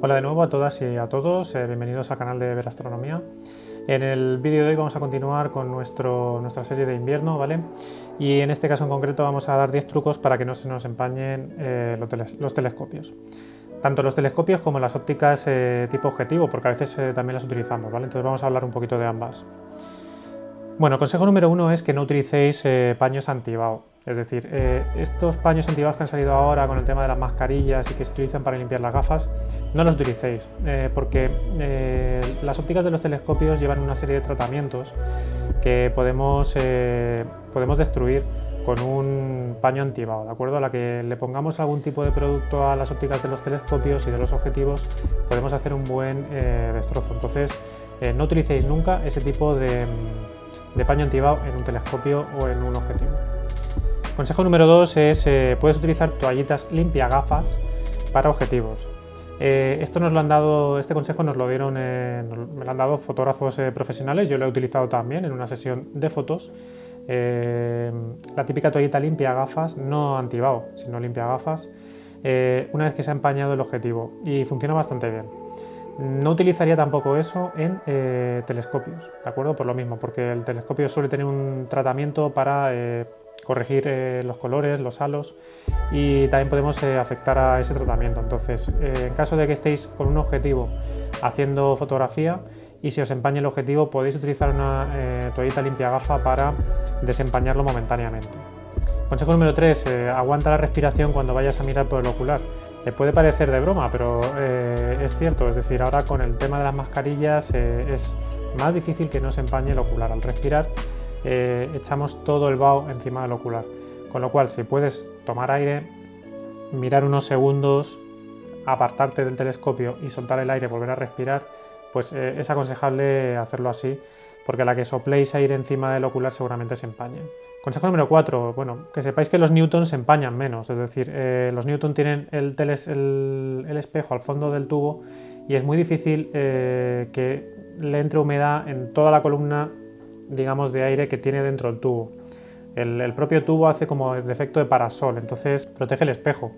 Hola de nuevo a todas y a todos, bienvenidos al canal de Verastronomía. En el vídeo de hoy vamos a continuar con nuestra serie de invierno, ¿vale? Y en este caso en concreto vamos a dar 10 trucos para que no se nos empañen los telescopios. Tanto los telescopios como las ópticas tipo objetivo, porque a veces también las utilizamos, ¿vale? Entonces vamos a hablar un poquito de ambas. Bueno, consejo número 1 es que no utilicéis paños anti-vaho. Es decir, estos paños anti-vaho que han salido ahora con el tema de las mascarillas y que se utilizan para limpiar las gafas, no los utilicéis, porque las ópticas de los telescopios llevan una serie de tratamientos que podemos destruir con un paño anti-vaho, ¿de acuerdo? A la que le pongamos algún tipo de producto a las ópticas de los telescopios y de los objetivos, podemos hacer un buen destrozo. Entonces, no utilicéis nunca ese tipo de paño anti-vaho en un telescopio o en un objetivo. Consejo número 2 es puedes utilizar toallitas limpiagafas para objetivos. Este consejo nos lo dieron, me lo han dado fotógrafos profesionales, yo lo he utilizado también en una sesión de fotos. La típica toallita limpiagafas, no anti-vaho, sino limpiagafas, una vez que se ha empañado el objetivo, y funciona bastante bien. No utilizaría tampoco eso en telescopios, ¿de acuerdo? Por lo mismo, porque el telescopio suele tener un tratamiento para corregir los colores, los halos, y también podemos afectar a ese tratamiento. Entonces, en caso de que estéis con un objetivo haciendo fotografía y se os empañe el objetivo, podéis utilizar una toallita limpiagafa para desempañarlo momentáneamente. Consejo número 3, aguanta la respiración cuando vayas a mirar por el ocular. Puede parecer de broma, pero es cierto, es decir, ahora con el tema de las mascarillas es más difícil que no se empañe el ocular. Al respirar echamos todo el vaho encima del ocular, con lo cual si puedes tomar aire, mirar unos segundos, apartarte del telescopio y soltar el aire, volver a respirar, pues es aconsejable hacerlo así, porque a la que sopléis aire encima del ocular seguramente se empañe. Consejo número 4, bueno, que sepáis que los Newton se empañan menos, es decir, los Newton tienen el espejo al fondo del tubo y es muy difícil que le entre humedad en toda la columna, digamos, de aire que tiene dentro del tubo. El propio tubo hace como el efecto de parasol, entonces protege el espejo.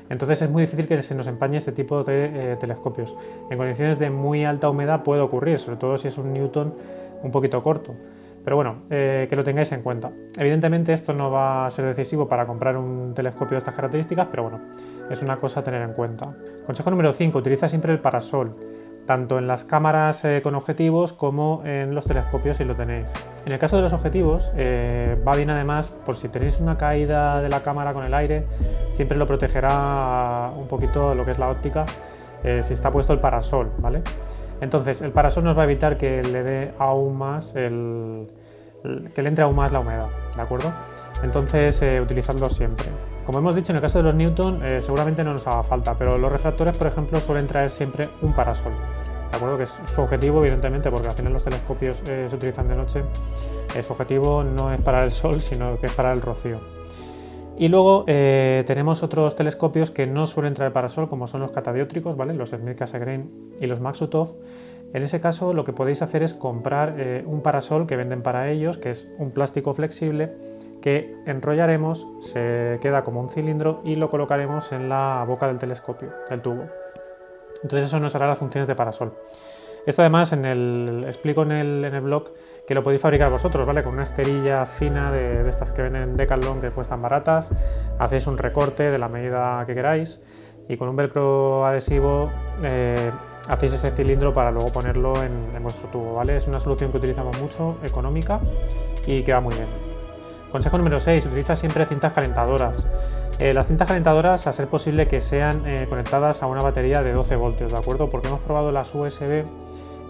Entonces es muy difícil que se nos empañe este tipo de telescopios. En condiciones de muy alta humedad puede ocurrir, sobre todo si es un Newton un poquito corto. Pero bueno, que lo tengáis en cuenta. Evidentemente esto no va a ser decisivo para comprar un telescopio de estas características, pero bueno, es una cosa a tener en cuenta. Consejo número 5, utiliza siempre el parasol, tanto en las cámaras con objetivos como en los telescopios si lo tenéis. En el caso de los objetivos, va bien además, por si tenéis una caída de la cámara con el aire, siempre lo protegerá un poquito lo que es la óptica si está puesto el parasol, ¿vale? Entonces, el parasol nos va a evitar que le dé aún más que le entre aún más la humedad, ¿de acuerdo? Entonces, utilizadlo siempre. Como hemos dicho, en el caso de los Newton seguramente no nos haga falta, pero los refractores, por ejemplo, suelen traer siempre un parasol, ¿de acuerdo? Que es su objetivo, evidentemente, porque al final los telescopios se utilizan de noche. Su objetivo no es para el sol, sino que es para el rocío. Y luego tenemos otros telescopios que no suelen traer parasol, como son los catadióptricos, ¿vale? Los Smith Cassegrain y los Maksutov. En ese caso lo que podéis hacer es comprar un parasol que venden para ellos, que es un plástico flexible que enrollaremos, se queda como un cilindro y lo colocaremos en la boca del telescopio, del tubo. Entonces eso nos hará las funciones de parasol. Esto además explico en el blog que lo podéis fabricar vosotros, ¿vale? Con una esterilla fina de estas que venden en Decathlon, que cuestan baratas, hacéis un recorte de la medida que queráis y con un velcro adhesivo hacéis ese cilindro para luego ponerlo en vuestro tubo, ¿vale? Es una solución que utilizamos mucho, económica y que va muy bien. Consejo número 6, utiliza siempre cintas calentadoras. Las cintas calentadoras, a ser posible que sean conectadas a una batería de 12 voltios, ¿de acuerdo? Porque hemos probado las USB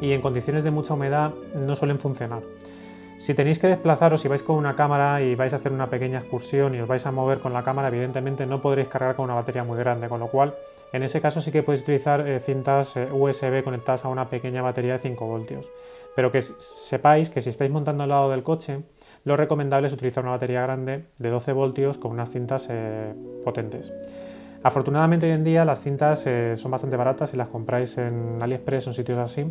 y en condiciones de mucha humedad no suelen funcionar. Si tenéis que desplazaros, si vais con una cámara y vais a hacer una pequeña excursión y os vais a mover con la cámara, evidentemente no podréis cargar con una batería muy grande, con lo cual en ese caso sí que podéis utilizar cintas USB conectadas a una pequeña batería de 5 voltios. Pero que sepáis que si estáis montando al lado del coche, lo recomendable es utilizar una batería grande de 12 voltios con unas cintas potentes. Afortunadamente hoy en día las cintas son bastante baratas si las compráis en AliExpress o en sitios así,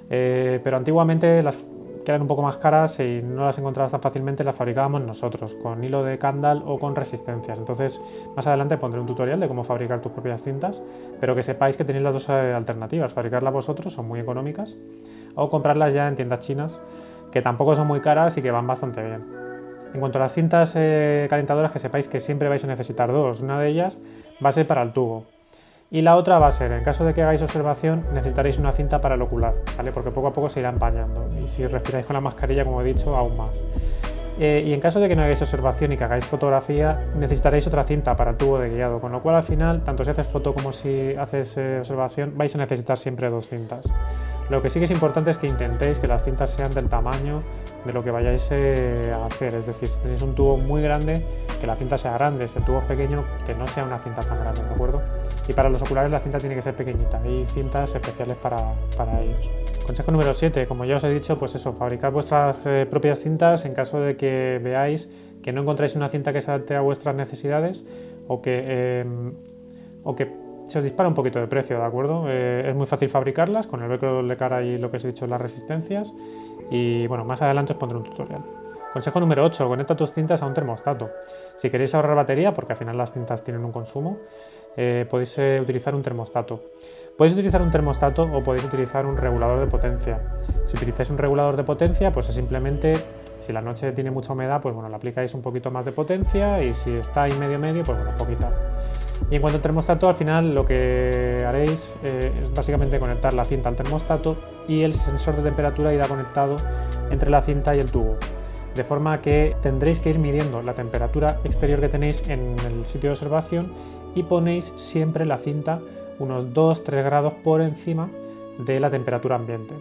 pero antiguamente las que eran un poco más caras y no las encontrabas tan fácilmente, las fabricábamos nosotros, con hilo de Kandal o con resistencias. Entonces, más adelante pondré un tutorial de cómo fabricar tus propias cintas, pero que sepáis que tenéis las dos alternativas, fabricarlas vosotros, son muy económicas, o comprarlas ya en tiendas chinas, que tampoco son muy caras y que van bastante bien. En cuanto a las cintas calentadoras, que sepáis que siempre vais a necesitar dos. Una de ellas va a ser para el tubo y la otra va a ser, en caso de que hagáis observación, necesitaréis una cinta para el ocular, ¿vale? Porque poco a poco se irá empañando y si respiráis con la mascarilla, como he dicho, aún más. Y en caso de que no hagáis observación y que hagáis fotografía, necesitaréis otra cinta para el tubo de guiado, con lo cual al final, tanto si haces foto como si haces observación, vais a necesitar siempre dos cintas. Lo que sí que es importante es que intentéis que las cintas sean del tamaño de lo que vayáis a hacer, es decir, si tenéis un tubo muy grande, que la cinta sea grande, si el tubo es pequeño, que no sea una cinta tan grande, ¿de acuerdo? Y para los oculares la cinta tiene que ser pequeñita, hay cintas especiales para ellos. Consejo número 7, como ya os he dicho, pues eso, fabricad vuestras propias cintas en caso de que veáis que no encontráis una cinta que se adapte a vuestras necesidades o que se os dispara un poquito de precio, ¿de acuerdo? Es muy fácil fabricarlas con el velcro de cara y lo que os he dicho, las resistencias. Y bueno, más adelante os pondré un tutorial. Consejo número 8, conecta tus cintas a un termostato. Si queréis ahorrar batería, porque al final las cintas tienen un consumo, podéis utilizar un termostato. Podéis utilizar un termostato o podéis utilizar un regulador de potencia. Si utilizáis un regulador de potencia, pues es simplemente, si la noche tiene mucha humedad, pues bueno, le aplicáis un poquito más de potencia y si está ahí medio, pues bueno, poquita. Y en cuanto al termostato, al final lo que haréis es básicamente conectar la cinta al termostato y el sensor de temperatura irá conectado entre la cinta y el tubo. De forma que tendréis que ir midiendo la temperatura exterior que tenéis en el sitio de observación y ponéis siempre la cinta unos 2-3 grados por encima de la temperatura ambiente.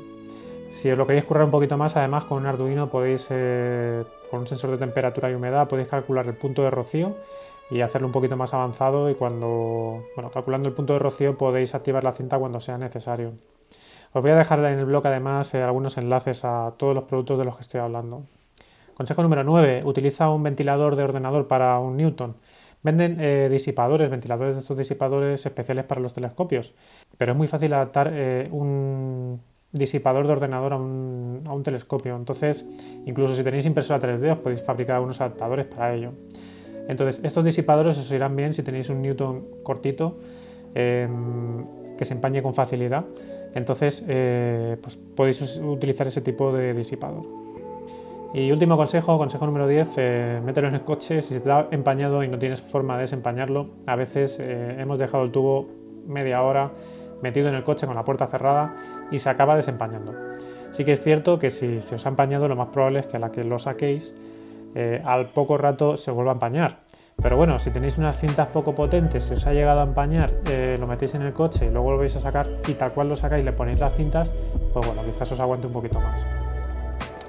Si os lo queréis currar un poquito más, además con un Arduino podéis, con un sensor de temperatura y humedad, podéis calcular el punto de rocío y hacerlo un poquito más avanzado y calculando el punto de rocío podéis activar la cinta cuando sea necesario. Os voy a dejar en el blog además algunos enlaces a todos los productos de los que estoy hablando. Consejo número 9. Utiliza un ventilador de ordenador para un Newton. Venden ventiladores de estos disipadores especiales para los telescopios, pero es muy fácil adaptar un disipador de ordenador a un telescopio. Entonces, incluso si tenéis impresora 3D, os podéis fabricar unos adaptadores para ello. Entonces, estos disipadores os irán bien si tenéis un Newton cortito que se empañe con facilidad. Entonces, pues podéis utilizar ese tipo de disipador. Y último consejo número 10, mételo en el coche. Si se te ha empañado y no tienes forma de desempañarlo, a veces hemos dejado el tubo media hora metido en el coche con la puerta cerrada y se acaba desempañando. Sí que es cierto que si se os ha empañado, lo más probable es que a la que lo saquéis, al poco rato se vuelva a empañar. Pero bueno, si tenéis unas cintas poco potentes, si os ha llegado a empañar, lo metéis en el coche y luego lo vais a sacar y tal cual lo sacáis le ponéis las cintas, pues bueno, quizás os aguante un poquito más.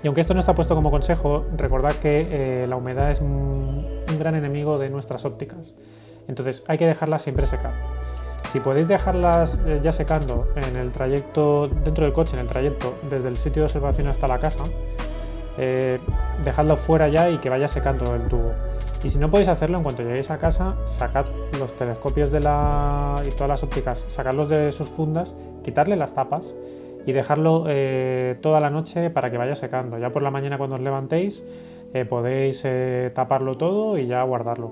Y aunque esto no está puesto como consejo, recordad que la humedad es un gran enemigo de nuestras ópticas. Entonces hay que dejarlas siempre secar. Si podéis dejarlas ya secando en el trayecto, dentro del coche, en el trayecto desde el sitio de observación hasta la casa, dejadlo fuera ya y que vaya secando el tubo. Y si no podéis hacerlo, en cuanto lleguéis a casa, sacad los telescopios y todas las ópticas, sacadlos de sus fundas, quitarle las tapas y dejarlo toda la noche para que vaya secando. Ya por la mañana cuando os levantéis podéis taparlo todo y ya guardarlo.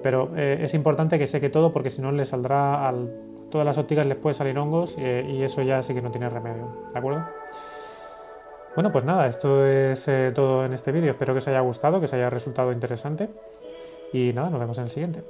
Pero es importante que seque todo porque si no le saldrá todas las ópticas les puede salir hongos y eso ya sí que no tiene remedio, ¿de acuerdo? Bueno, pues nada, esto es todo en este vídeo. Espero que os haya gustado, que os haya resultado interesante y nada, nos vemos en el siguiente.